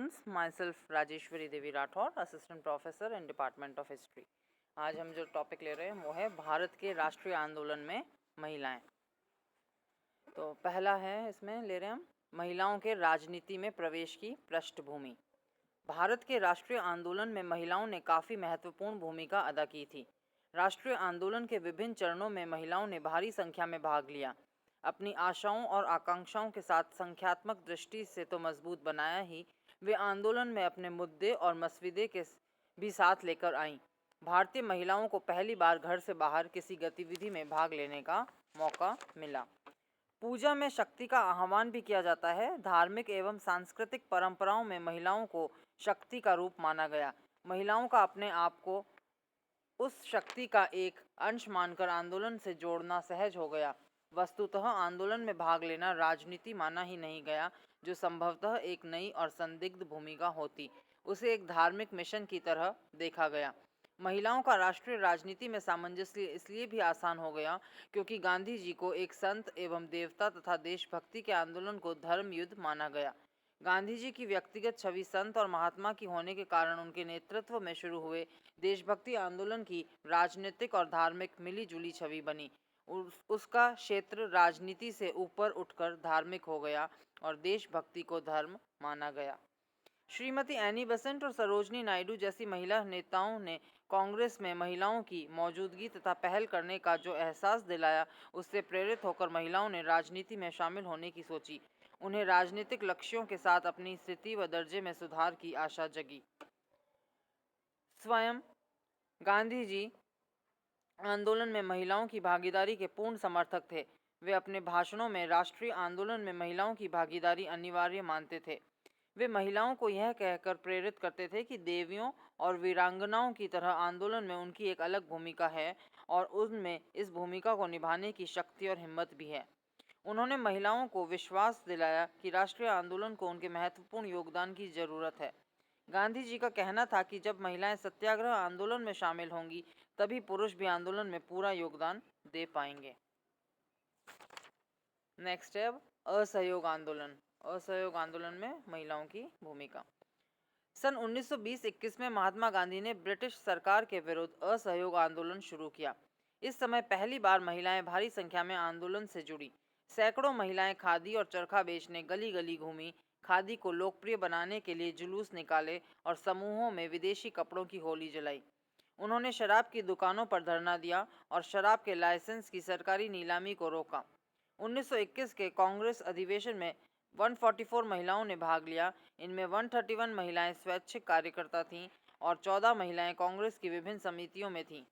Students, my self Rajeshwari Devi Rathore, assistant professor in department of history. आज हम जो टॉपिक ले रहे हैं वो है भारत के राष्ट्रीय आंदोलन में महिलाएं। तो पहला है, इसमें ले रहे हैं हम महिलाओं के राजनीति में प्रवेश की पृष्ठभूमि। भारत के राष्ट्रीय आंदोलन में महिलाओं ने काफ़ी महत्वपूर्ण भूमिका अदा की थी। राष्ट्रीय आंदोलन के विभिन्न चरणों में महिलाओं ने भारी संख्या में भाग लिया। अपनी आशाओं और आकांक्षाओं के साथ संख्यात्मक दृष्टि से तो मजबूत बनाया ही, वे आंदोलन में अपने मुद्दे और मसविदे के भी साथ लेकर आईं। भारतीय महिलाओं को पहली बार घर से बाहर किसी गतिविधि में भाग लेने का मौका मिला। पूजा में शक्ति का आह्वान भी किया जाता है। धार्मिक एवं सांस्कृतिक परंपराओं में महिलाओं को शक्ति का रूप माना गया। महिलाओं का अपने आप को उस शक्ति का एक अंश मानकर आंदोलन से जोड़ना सहज हो गया। वस्तुतः आंदोलन में भाग लेना राजनीति माना ही नहीं गया, जो संभवतः एक नई और संदिग्ध भूमिका होती। उसे एक धार्मिक मिशन की तरह देखा गया। महिलाओं का राष्ट्रीय राजनीति में सामंजस्य इसलिए भी आसान हो गया क्योंकि गांधी जी को एक संत एवं देवता तथा देशभक्ति के आंदोलन को धर्म युद्ध माना गया। गांधी जी की व्यक्तिगत छवि संत और महात्मा की होने के कारण उनके नेतृत्व में शुरू हुए देशभक्ति आंदोलन की राजनीतिक और धार्मिक मिलीजुली छवि बनी। उसका क्षेत्र राजनीति से ऊपर उठकर धार्मिक हो गया और देशभक्ति को धर्म माना गया। श्रीमती एनी बेसेंट और सरोजनी नायडू जैसी महिला नेताओं ने कांग्रेस में महिलाओं की मौजूदगी तथा पहल करने का जो एहसास दिलाया, उससे प्रेरित होकर महिलाओं ने राजनीति में शामिल होने की सोची। उन्हें राजनीतिक लक्ष्यों के साथ अपनी स्थिति व दर्जे में सुधार की आशा जगी। स्वयं गांधी जी आंदोलन में महिलाओं की भागीदारी के पूर्ण समर्थक थे। वे अपने भाषणों में राष्ट्रीय आंदोलन में महिलाओं की भागीदारी अनिवार्य मानते थे। वे महिलाओं को यह कहकर प्रेरित करते थे कि देवियों और वीरांगनाओं की तरह आंदोलन में उनकी एक अलग भूमिका है और उनमें इस भूमिका को निभाने की शक्ति और हिम्मत भी है। उन्होंने महिलाओं को विश्वास दिलाया कि राष्ट्रीय आंदोलन को उनके महत्वपूर्ण योगदान की जरूरत है। गांधी जी का कहना था कि जब महिलाएं सत्याग्रह आंदोलन में शामिल होंगी, तभी पुरुष भी आंदोलन में पूरा योगदान दे पाएंगे। नेक्स्ट है अब असहयोग आंदोलन। असहयोग आंदोलन में महिलाओं की भूमिका। सन 1920-21 में महात्मा गांधी ने ब्रिटिश सरकार के विरुद्ध असहयोग आंदोलन शुरू किया। इस समय पहली बार महिलाएं भारी संख्या में आंदोलन से जुड़ी। सैकड़ों महिलाएं खादी और चरखा बेचने गली गली घूमी, खादी को लोकप्रिय बनाने के लिए जुलूस निकाले और समूहों में विदेशी कपड़ों की होली जलाई। उन्होंने शराब की दुकानों पर धरना दिया और शराब के लाइसेंस की सरकारी नीलामी को रोका। 1921 के कांग्रेस अधिवेशन में 144 महिलाओं ने भाग लिया। इनमें 131 महिलाएं स्वैच्छिक कार्यकर्ता थीं और 14 महिलाएं कांग्रेस की विभिन्न समितियों में थीं।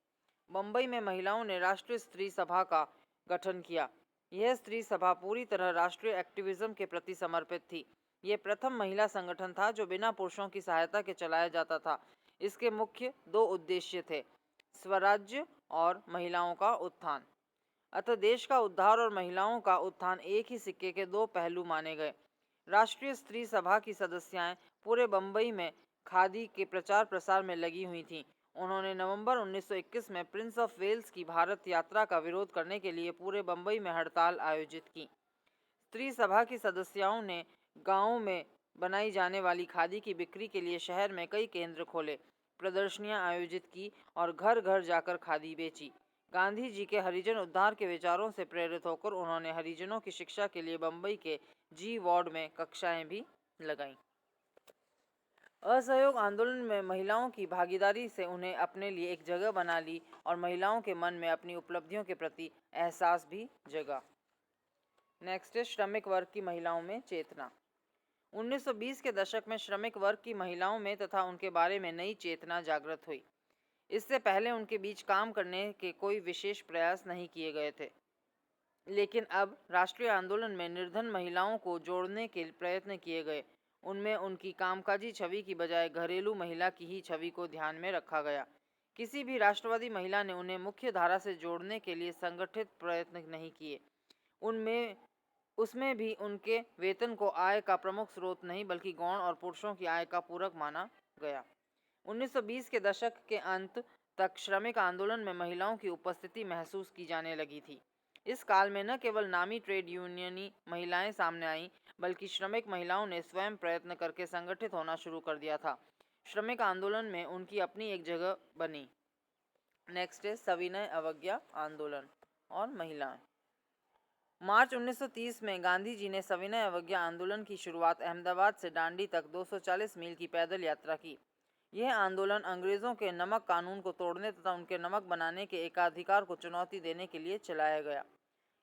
बम्बई में महिलाओं ने राष्ट्रीय स्त्री सभा का गठन किया। यह स्त्री सभा पूरी तरह राष्ट्रीय एक्टिविज्म के प्रति समर्पित थी। यह प्रथम महिला संगठन था जो बिना पुरुषों की सहायता के चलाया जाता था। इसके मुख्य दो उद्देश्य थे, स्वराज्य और महिलाओं का उत्थान। अतः देश का उद्धार और महिलाओं का उत्थान एक ही सिक्के के दो पहलू माने गए। राष्ट्रीय स्त्री सभा की सदस्याएं पूरे बम्बई में खादी के प्रचार प्रसार में लगी हुई थीं। उन्होंने नवंबर 1921 में प्रिंस ऑफ वेल्स की भारत यात्रा का विरोध करने के लिए पूरे बम्बई में हड़ताल आयोजित की। स्त्री सभा की सदस्याओं ने गाँवों में बनाई जाने वाली खादी की बिक्री के लिए शहर में कई केंद्र खोले, प्रदर्शनियां आयोजित की और घर घर जाकर खादी बेची। गांधी जी के हरिजन उद्धार के विचारों से प्रेरित होकर उन्होंने हरिजनों की शिक्षा के लिए बम्बई के जी वार्ड में कक्षाएं भी लगाईं। असहयोग आंदोलन में महिलाओं की भागीदारी से उन्हें अपने लिए एक जगह बना ली और महिलाओं के मन में अपनी उपलब्धियों के प्रति एहसास भी जगा। नेक्स्ट है श्रमिक वर्ग की महिलाओं में चेतना। 1920 के दशक में श्रमिक वर्ग की महिलाओं में तथा उनके बारे में नई चेतना जागृत हुई। इससे पहले उनके बीच काम करने के कोई विशेष प्रयास नहीं किए गए थे, लेकिन अब राष्ट्रीय आंदोलन में निर्धन महिलाओं को जोड़ने के प्रयत्न किए गए। उनमें उनकी कामकाजी छवि की बजाय घरेलू महिला की ही छवि को ध्यान में रखा गया। किसी भी राष्ट्रवादी महिला ने उन्हें मुख्य धारा से जोड़ने के लिए संगठित प्रयत्न नहीं किए। उसमें भी उनके वेतन को आय का प्रमुख स्रोत नहीं बल्कि गौण और पुरुषों की आय का पूरक माना गया। 1920 के दशक के अंत तक श्रमिक आंदोलन में महिलाओं की उपस्थिति महसूस की जाने लगी थी। इस काल में न केवल नामी ट्रेड यूनियनी महिलाएं सामने आईं, बल्कि श्रमिक महिलाओं ने स्वयं प्रयत्न करके संगठित होना शुरू कर दिया था। श्रमिक आंदोलन में उनकी अपनी एक जगह बनी। नेक्स्ट है सविनय अवज्ञा आंदोलन और महिलाएं। मार्च 1930 में गांधी जी ने सविनय अवज्ञा आंदोलन की शुरुआत अहमदाबाद से डांडी तक 240 मील की पैदल यात्रा की। यह आंदोलन अंग्रेजों के नमक कानून को तोड़ने तथा उनके नमक बनाने के एकाधिकार को चुनौती देने के लिए चलाया गया।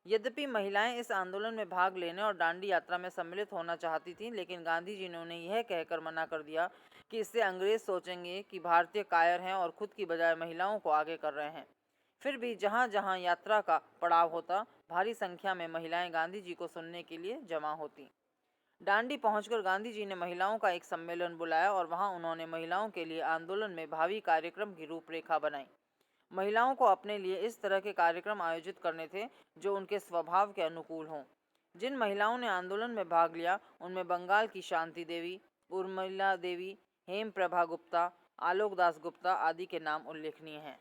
यद्यपि महिलाएं इस आंदोलन में भाग लेने और डांडी यात्रा में सम्मिलित होना चाहती थीं, लेकिन गांधी जी ने उन्हें यह कहकर मना कर दिया कि इससे अंग्रेज सोचेंगे कि भारतीय कायर हैं और खुद की बजाय महिलाओं को आगे कर रहे हैं। फिर भी जहां जहां यात्रा का पड़ाव होता, भारी संख्या में महिलाएं गांधी जी को सुनने के लिए जमा होती। डांडी पहुंचकर गांधी जी ने महिलाओं का एक सम्मेलन बुलाया और वहां उन्होंने महिलाओं के लिए आंदोलन में भावी कार्यक्रम की रूपरेखा बनाई। महिलाओं को अपने लिए इस तरह के कार्यक्रम आयोजित करने थे जो उनके स्वभाव के अनुकूल हों। जिन महिलाओं ने आंदोलन में भाग लिया उनमें बंगाल की शांति देवी, उर्मिला देवी, हेम प्रभा गुप्ता, आलोक दास गुप्ता आदि के नाम उल्लेखनीय हैं।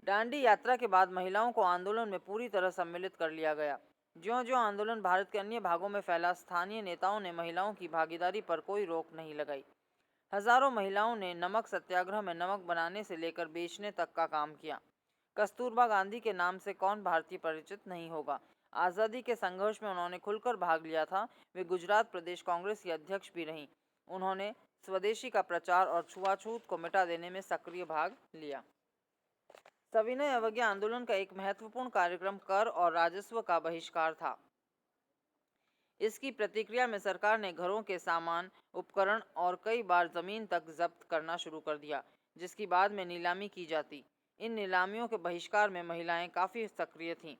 डांडी यात्रा के बाद महिलाओं को आंदोलन में पूरी तरह सम्मिलित कर लिया गया। ज्यों-ज्यों आंदोलन भारत के अन्य भागों में फैला, स्थानीय नेताओं ने महिलाओं की भागीदारी पर कोई रोक नहीं लगाई। हजारों महिलाओं ने नमक सत्याग्रह में नमक बनाने से लेकर बेचने तक का काम किया। कस्तूरबा गांधी के नाम से कौन भारतीय परिचित नहीं होगा। आज़ादी के संघर्ष में उन्होंने खुलकर भाग लिया था। वे गुजरात प्रदेश कांग्रेस की अध्यक्ष भी रहीं। उन्होंने स्वदेशी का प्रचार और छुआछूत को मिटा देने में सक्रिय भाग लिया। सविनय अवज्ञा आंदोलन का एक महत्वपूर्ण कार्यक्रम कर और राजस्व का बहिष्कार था। इसकी प्रतिक्रिया में सरकार ने घरों के सामान, उपकरण और कई बार जमीन तक जब्त करना शुरू कर दिया, जिसकी बाद में नीलामी की जाती। इन नीलामियों के बहिष्कार में महिलाएं काफ़ी सक्रिय थीं।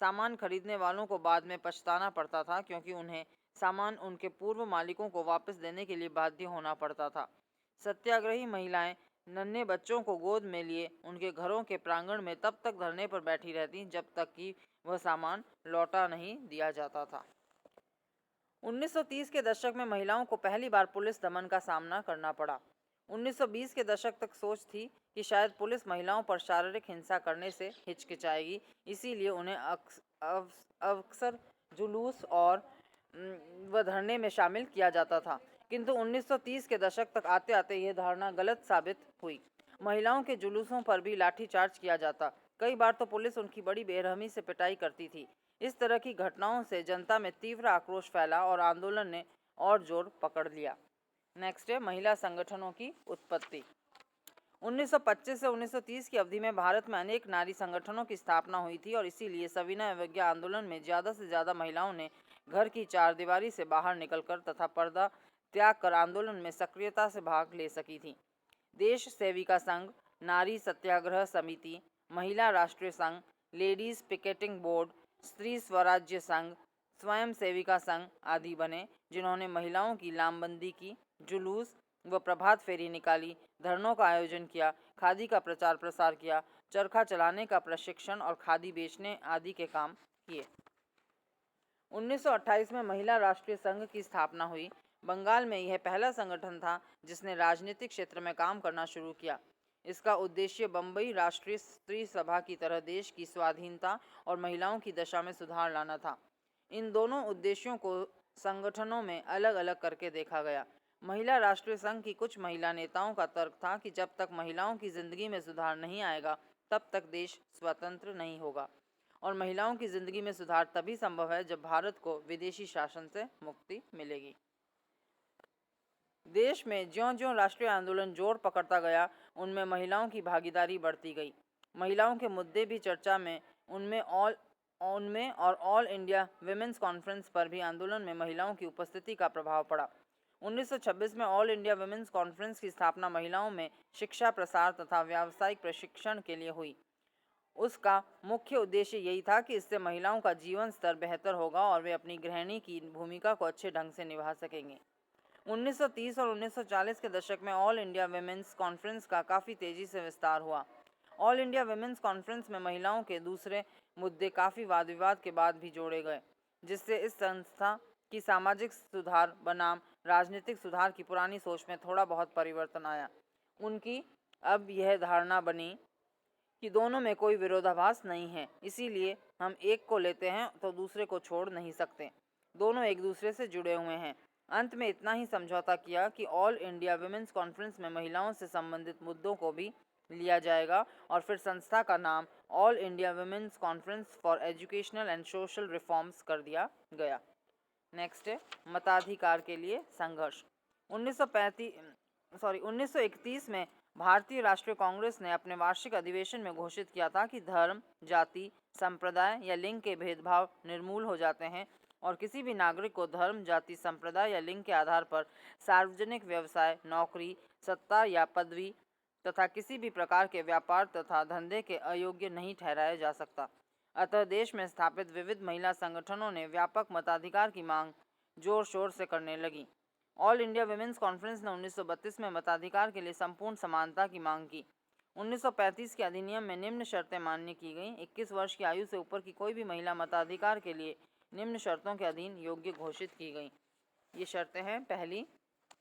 सामान खरीदने वालों को बाद में पछताना पड़ता था, क्योंकि उन्हें सामान उनके पूर्व मालिकों को वापस देने के लिए बाध्य होना पड़ता था। सत्याग्रही महिलाएं नन्हे बच्चों को गोद में लिए उनके घरों के प्रांगण में तब तक धरने पर बैठी रहती जब तक कि वह सामान लौटा नहीं दिया जाता था। 1930 के दशक में महिलाओं को पहली बार पुलिस दमन का सामना करना पड़ा। 1920 के दशक तक सोच थी कि शायद पुलिस महिलाओं पर शारीरिक हिंसा करने से हिचकिचाएगी, इसीलिए उन्हें अक्सर जुलूस और व धरने में शामिल किया जाता था। किंतु 1930 के दशक तक आते आते यह धारणा गलत साबित हुई। महिलाओं के जुलूसों पर भी लाठीचार्ज किया जाता। कई बार तो पुलिस उनकी बड़ी बेरहमी से पिटाई करती थी। इस तरह की घटनाओं से जनता में तीव्र आक्रोश फैला और आंदोलन ने और जोर पकड़ लिया। नेक्स्ट है महिला संगठनों की उत्पत्ति। 1925 से 1930 की अवधि में भारत में अनेक नारी संगठनों की स्थापना हुई थी और इसीलिए सविनय अवज्ञा आंदोलन में ज़्यादा से ज़्यादा महिलाओं ने घर की चारदीवारी से बाहर निकलकर तथा पर्दा त्याग कर आंदोलन में सक्रियता से भाग ले सकी थी। देश सेविका संघ, नारी सत्याग्रह समिति, महिला राष्ट्रीय संघ, लेडीज पिकेटिंग बोर्ड, स्त्री स्वराज्य संघ, स्वयं सेविका संघ आदि बने, जिन्होंने महिलाओं की लामबंदी की, जुलूस व प्रभात फेरी निकाली, धरनों का आयोजन किया, खादी का प्रचार प्रसार किया, चरखा चलाने का प्रशिक्षण और खादी बेचने आदि के काम किए। 1928 में महिला राष्ट्रीय संघ की स्थापना हुई। बंगाल में यह पहला संगठन था जिसने राजनीतिक क्षेत्र में काम करना शुरू किया। इसका उद्देश्य बम्बई राष्ट्रीय स्त्री सभा की तरह देश की स्वाधीनता और महिलाओं की दशा में सुधार लाना था। इन दोनों उद्देश्यों को संगठनों में अलग अलग करके देखा गया। महिला राष्ट्रीय संघ की कुछ महिला नेताओं का तर्क था कि जब तक महिलाओं की जिंदगी में सुधार नहीं आएगा तब तक देश स्वतंत्र नहीं होगा, और महिलाओं की जिंदगी में सुधार तभी संभव है जब भारत को विदेशी शासन से मुक्ति मिलेगी। देश में ज्यों-ज्यों राष्ट्रीय आंदोलन जोर पकड़ता गया, उनमें महिलाओं की भागीदारी बढ़ती गई। महिलाओं के मुद्दे भी चर्चा में, उनमें और ऑल इंडिया विमेंस कॉन्फ्रेंस पर भी आंदोलन में महिलाओं की उपस्थिति का प्रभाव पड़ा। 1926 में ऑल इंडिया विमेंस कॉन्फ्रेंस की स्थापना महिलाओं में शिक्षा प्रसार तथा व्यावसायिक प्रशिक्षण के लिए हुई। उसका मुख्य उद्देश्य यही था कि इससे महिलाओं का जीवन स्तर बेहतर होगा और वे अपनी गृहिणी की भूमिका को अच्छे ढंग से निभा सकेंगे। 1930 और 1940 के दशक में ऑल इंडिया विमेंस कॉन्फ्रेंस का काफ़ी तेज़ी से विस्तार हुआ। ऑल इंडिया विमेंस कॉन्फ्रेंस में महिलाओं के दूसरे मुद्दे काफ़ी वाद विवाद के बाद भी जोड़े गए, जिससे इस संस्था की सामाजिक सुधार बनाम राजनीतिक सुधार की पुरानी सोच में थोड़ा बहुत परिवर्तन आया। उनकी अब यह धारणा बनी कि दोनों में कोई विरोधाभास नहीं है, इसीलिए हम एक को लेते हैं तो दूसरे को छोड़ नहीं सकते। दोनों एक दूसरे से जुड़े हुए हैं। अंत में इतना ही समझौता किया कि ऑल इंडिया विमेंस कॉन्फ्रेंस में महिलाओं से संबंधित मुद्दों को भी लिया जाएगा और फिर संस्था का नाम all India women's conference for educational and social reforms कर दिया गया। नेक्स्ट है मताधिकार के लिए संघर्ष। 1931 में भारतीय राष्ट्रीय कांग्रेस ने अपने वार्षिक अधिवेशन में घोषित किया था कि धर्म, जाति, संप्रदाय या लिंग के भेदभाव निर्मूल हो जाते हैं और किसी भी नागरिक को धर्म, जाति, संप्रदाय या लिंग के आधार पर सार्वजनिक व्यवसाय, नौकरी, सत्ता या पदवी तथा किसी भी प्रकार के व्यापार तथा धंधे के अयोग्य नहीं ठहराया जा सकता। अतः देश में स्थापित विविध महिला संगठनों ने व्यापक मताधिकार की मांग जोर शोर से करने लगी। ऑल इंडिया विमेंस कॉन्फ्रेंस ने 1932 में मताधिकार के लिए संपूर्ण समानता की मांग की। 1935 के अधिनियम में निम्न शर्तें मान्य की गईं। 21 वर्ष की आयु से ऊपर की कोई भी महिला मताधिकार के लिए निम्न शर्तों के अधीन योग्य घोषित की गई। ये शर्तें हैं, पहली,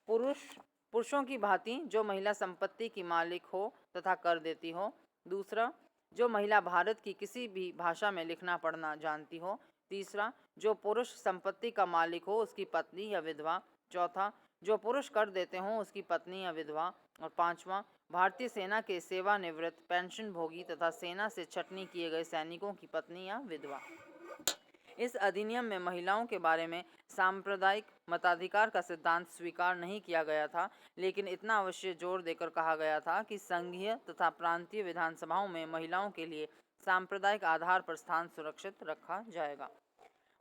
पुरुषों की भांति जो महिला संपत्ति की मालिक हो तथा कर देती हो। दूसरा, जो महिला भारत की किसी भी भाषा में लिखना पढ़ना जानती हो। तीसरा, जो पुरुष संपत्ति का मालिक हो उसकी पत्नी या विधवा। चौथा, जो पुरुष कर देते हों उसकी पत्नी या विधवा। और पांचवा, भारतीय सेना के सेवानिवृत्त, पेंशन भोगी तथा सेना से छटनी किए गए सैनिकों की पत्नी या विधवा। इस अधिनियम में महिलाओं के बारे में सांप्रदायिक मताधिकार का सिद्धांत स्वीकार नहीं किया गया था, लेकिन इतना अवश्य जोर देकर कहा गया था कि संघीय तथा प्रांतीय विधानसभाओं में महिलाओं के लिए सांप्रदायिक आधार पर स्थान सुरक्षित रखा जाएगा।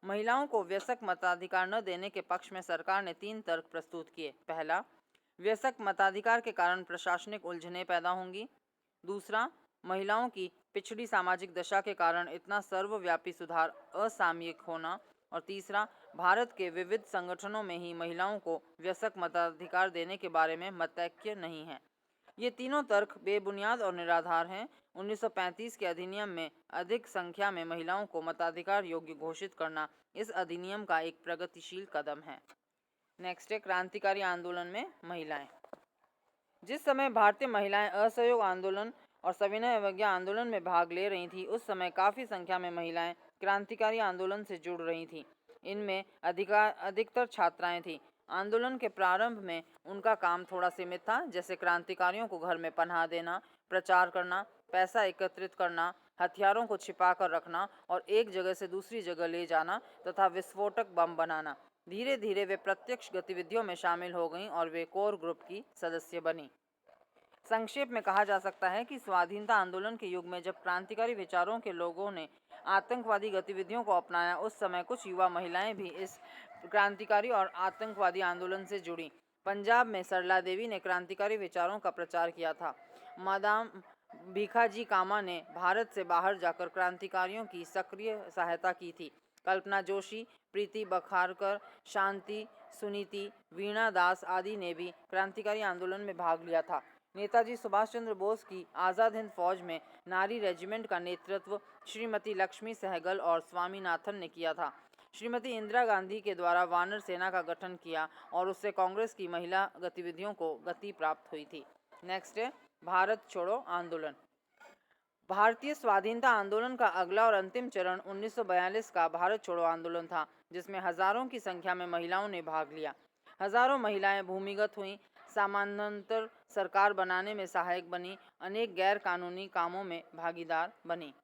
महिलाओं को वयस्क मताधिकार न देने के पक्ष में सरकार ने 3 तर्क प्रस्तुत किए। पहला, वयस्क मताधिकार के कारण प्रशासनिक उलझनें पैदा होंगी। दूसरा, महिलाओं की पिछड़ी सामाजिक दशा के कारण इतना सर्वव्यापी सुधार असामयिक होना। और तीसरा, भारत के विविध संगठनों में ही महिलाओं को वयस्क मताधिकार देने के बारे में मतैक्य नहीं है। ये तीनों तर्क बेबुनियाद और निराधार हैं। 1935 के अधिनियम में अधिक संख्या में महिलाओं को मताधिकार योग्य घोषित करना इस अधिनियम का एक प्रगतिशील कदम है। नेक्स्ट है क्रांतिकारी आंदोलन में महिलाएं। जिस समय भारतीय महिलाएं असहयोग आंदोलन और सविनय अवज्ञा आंदोलन में भाग ले रही थी, उस समय काफ़ी संख्या में महिलाएं क्रांतिकारी आंदोलन से जुड़ रही थीं। इनमें अधिकतर छात्राएं थीं। आंदोलन के प्रारंभ में उनका काम थोड़ा सीमित था, जैसे क्रांतिकारियों को घर में पनाह देना, प्रचार करना, पैसा एकत्रित करना, हथियारों को छिपा कर रखना और एक जगह से दूसरी जगह ले जाना तथा विस्फोटक बम बनाना। धीरे धीरे वे प्रत्यक्ष गतिविधियों में शामिल हो गईं और वे कोर ग्रुप की सदस्य बनी। संक्षेप में कहा जा सकता है कि स्वाधीनता आंदोलन के युग में जब क्रांतिकारी विचारों के लोगों ने आतंकवादी गतिविधियों को अपनाया, उस समय कुछ युवा महिलाएं भी इस क्रांतिकारी और आतंकवादी आंदोलन से जुड़ी। पंजाब में सरला देवी ने क्रांतिकारी विचारों का प्रचार किया था। मादाम भीखाजी कामा ने भारत से बाहर जाकर क्रांतिकारियों की सक्रिय सहायता की थी। कल्पना जोशी, प्रीति बखारकर, शांति सुनीति, वीणा दास आदि ने भी क्रांतिकारी आंदोलन में भाग लिया था। नेताजी सुभाष चंद्र बोस की आज़ाद हिंद फौज में नारी रेजिमेंट का नेतृत्व श्रीमती लक्ष्मी सहगल और स्वामीनाथन ने किया था। श्रीमती इंदिरा गांधी के द्वारा वानर सेना का गठन किया और उससे कांग्रेस की महिला गतिविधियों को गति प्राप्त हुई थी। नेक्स्ट है भारत छोड़ो आंदोलन। भारतीय स्वाधीनता आंदोलन का अगला और अंतिम चरण 1942 का भारत छोड़ो आंदोलन था, जिसमें हजारों की संख्या में महिलाओं ने भाग लिया। हजारों महिलाएं भूमिगत हुईं, समानांतर सरकार बनाने में सहायक बनी, अनेक गैर कानूनी कामों में भागीदार बनी।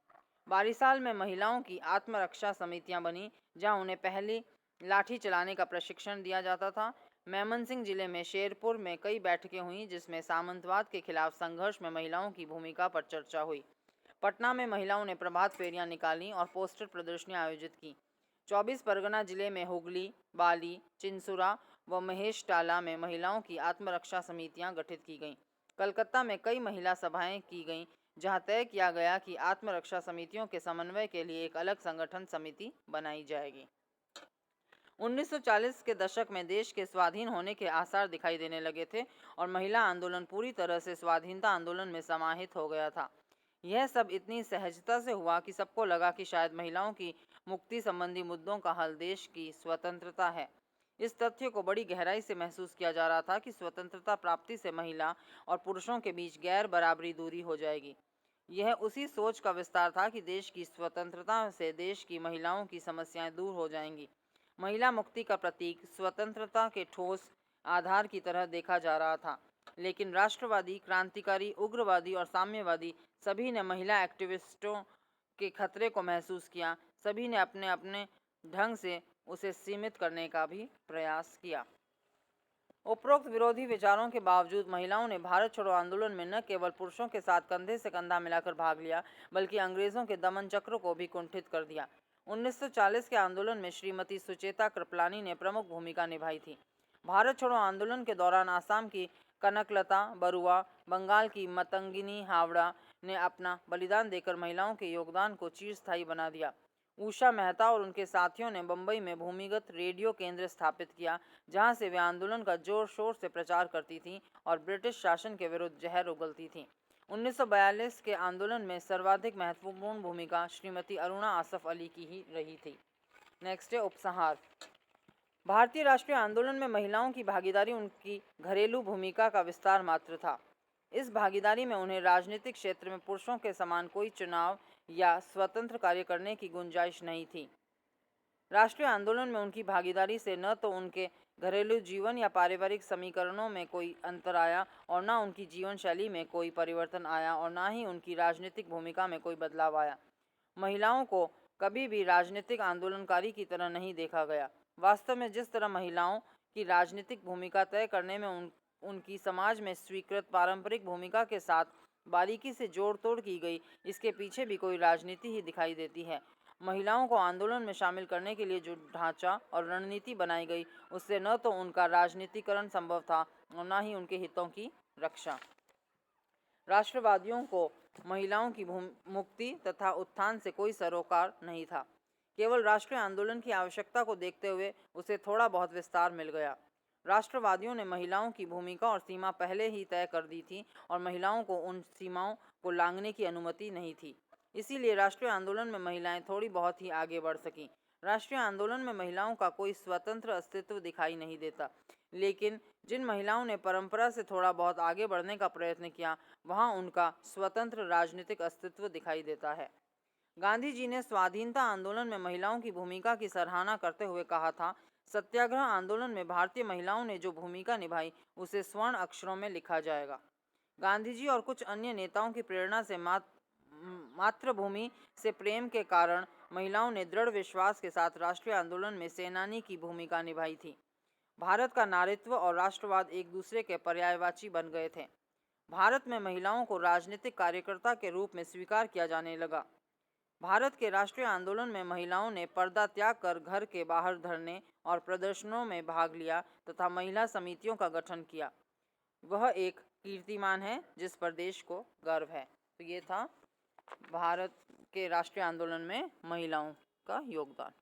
बारिसाल में महिलाओं की आत्मरक्षा समितियां बनी, जहां उन्हें पहले लाठी चलाने का प्रशिक्षण दिया जाता था। मेमनसिंह जिले में शेरपुर में कई बैठकें हुईं, जिसमें सामंतवाद के खिलाफ संघर्ष में महिलाओं की भूमिका पर चर्चा हुई। पटना में महिलाओं ने प्रभात फेरियां निकाली और पोस्टर प्रदर्शनियां आयोजित की। 24 परगना जिले में हुगली, बाली, चिंसुरा व महेशटाला में महिलाओं की आत्मरक्षा समितियां गठित की गईं। कलकत्ता में कई महिला सभाएं की गईं, जहां तय किया गया कि आत्मरक्षा समितियों के समन्वय के लिए एक अलग संगठन समिति बनाई जाएगी। 1940 के दशक में देश के स्वाधीन होने के आसार दिखाई देने लगे थे और महिला आंदोलन पूरी तरह से स्वाधीनता आंदोलन में समाहित हो गया था। यह सब इतनी सहजता से हुआ कि सबको लगा कि शायद महिलाओं की मुक्ति संबंधी मुद्दों का हल देश की स्वतंत्रता है। इस तथ्य को बड़ी गहराई से महसूस किया जा रहा था कि स्वतंत्रता प्राप्ति से महिला और पुरुषों के बीच गैर बराबरी दूरी हो जाएगी। यह उसी सोच का विस्तार था कि देश की स्वतंत्रता से देश की महिलाओं की समस्याएं दूर हो जाएंगी। महिला मुक्ति का प्रतीक स्वतंत्रता के ठोस आधार की तरह देखा जा रहा था, लेकिन राष्ट्रवादी, क्रांतिकारी, उग्रवादी और साम्यवादी सभी ने महिला एक्टिविस्टों के खतरे को महसूस किया। सभी ने अपने अपने ढंग से उसे सीमित करने का भी प्रयास किया। उपरोक्त विरोधी विचारों के बावजूद महिलाओं ने भारत छोड़ो आंदोलन में न केवल पुरुषों के साथ कंधे से कंधा मिलाकर भाग लिया, बल्कि अंग्रेजों के दमन चक्र को भी कुंठित कर दिया। 1940 के आंदोलन में श्रीमती सुचेता कृपलानी ने प्रमुख भूमिका निभाई थी। भारत छोड़ो आंदोलन के दौरान आसाम की कनकलता बरुआ, बंगाल की मतंगिनी हावड़ा ने अपना बलिदान देकर महिलाओं के योगदान को चिरस्थायी बना दिया। उषा मेहता और उनके साथियों ने मुंबई में भूमिगत रेडियो केंद्र स्थापित किया, जहां से वे आंदोलन का जोर शोर से प्रचार करती थीं और ब्रिटिश शासन के विरुद्ध जहर उगलती थीं। 1942 के आंदोलन में सर्वाधिक महत्वपूर्ण भूमिका श्रीमती अरुणा आसफ अली की ही रही थी। नेक्स्ट है उपसंहार। भारतीय राष्ट्रीय आंदोलन में महिलाओं की भागीदारी उनकी घरेलू भूमिका का विस्तार मात्र था। इस भागीदारी में उन्हें राजनीतिक क्षेत्र में पुरुषों के समान कोई चुनाव या स्वतंत्र कार्य करने की गुंजाइश नहीं थी। राष्ट्रीय आंदोलन में उनकी भागीदारी से न तो उनके घरेलू जीवन या पारिवारिक समीकरणों में कोई अंतर आया और न उनकी जीवन शैली में कोई परिवर्तन आया और न ही उनकी राजनीतिक भूमिका में कोई बदलाव आया। महिलाओं को कभी भी राजनीतिक आंदोलनकारी की तरह नहीं देखा गया। वास्तव में जिस तरह महिलाओं की राजनीतिक भूमिका तय करने में उनकी समाज में स्वीकृत पारंपरिक भूमिका के साथ बारीकी से जोड़ तोड़ की गई, इसके पीछे भी कोई राजनीति ही दिखाई देती है। महिलाओं को आंदोलन में शामिल करने के लिए जो ढांचा और रणनीति बनाई गई, उससे न तो उनका राजनीतिकरण संभव था और न ही उनके हितों की रक्षा। राष्ट्रवादियों को महिलाओं की मुक्ति तथा उत्थान से कोई सरोकार नहीं था। केवल राष्ट्रीय आंदोलन की आवश्यकता को देखते हुए उसे थोड़ा बहुत विस्तार मिल गया। राष्ट्रवादियों ने महिलाओं की भूमिका और सीमा पहले ही तय कर दी थी और महिलाओं को उन सीमाओं को लांघने की अनुमति नहीं थी। इसीलिए राष्ट्रीय आंदोलन में महिलाएं थोड़ी बहुत ही आगे बढ़ सकीं। राष्ट्रीय आंदोलन में महिलाओं का कोई स्वतंत्र अस्तित्व दिखाई नहीं देता, लेकिन जिन महिलाओं ने परंपरा से थोड़ा बहुत आगे बढ़ने का प्रयत्न किया, वहां उनका स्वतंत्र राजनीतिक अस्तित्व दिखाई देता है। गांधी जी ने स्वाधीनता आंदोलन में महिलाओं की भूमिका की सराहना करते हुए कहा था, सत्याग्रह आंदोलन में भारतीय महिलाओं ने जो भूमिका निभाई उसे स्वर्ण अक्षरों में लिखा जाएगा। गांधी जी और कुछ अन्य नेताओं की प्रेरणा से मातृभूमि से प्रेम के कारण महिलाओं ने दृढ़ विश्वास के साथ राष्ट्रीय आंदोलन में सेनानी की भूमिका निभाई थी। भारत का नारीत्व और राष्ट्रवाद एक दूसरे के पर्यायवाची बन गए थे। भारत में महिलाओं को राजनीतिक कार्यकर्ता के रूप में स्वीकार किया जाने लगा। भारत के राष्ट्रीय आंदोलन में महिलाओं ने पर्दा त्याग कर घर के बाहर धरने और प्रदर्शनों में भाग लिया तथा महिला समितियों का गठन किया। वह एक कीर्तिमान है जिस पर देश को गर्व है। तो ये था भारत के राष्ट्रीय आंदोलन में महिलाओं का योगदान।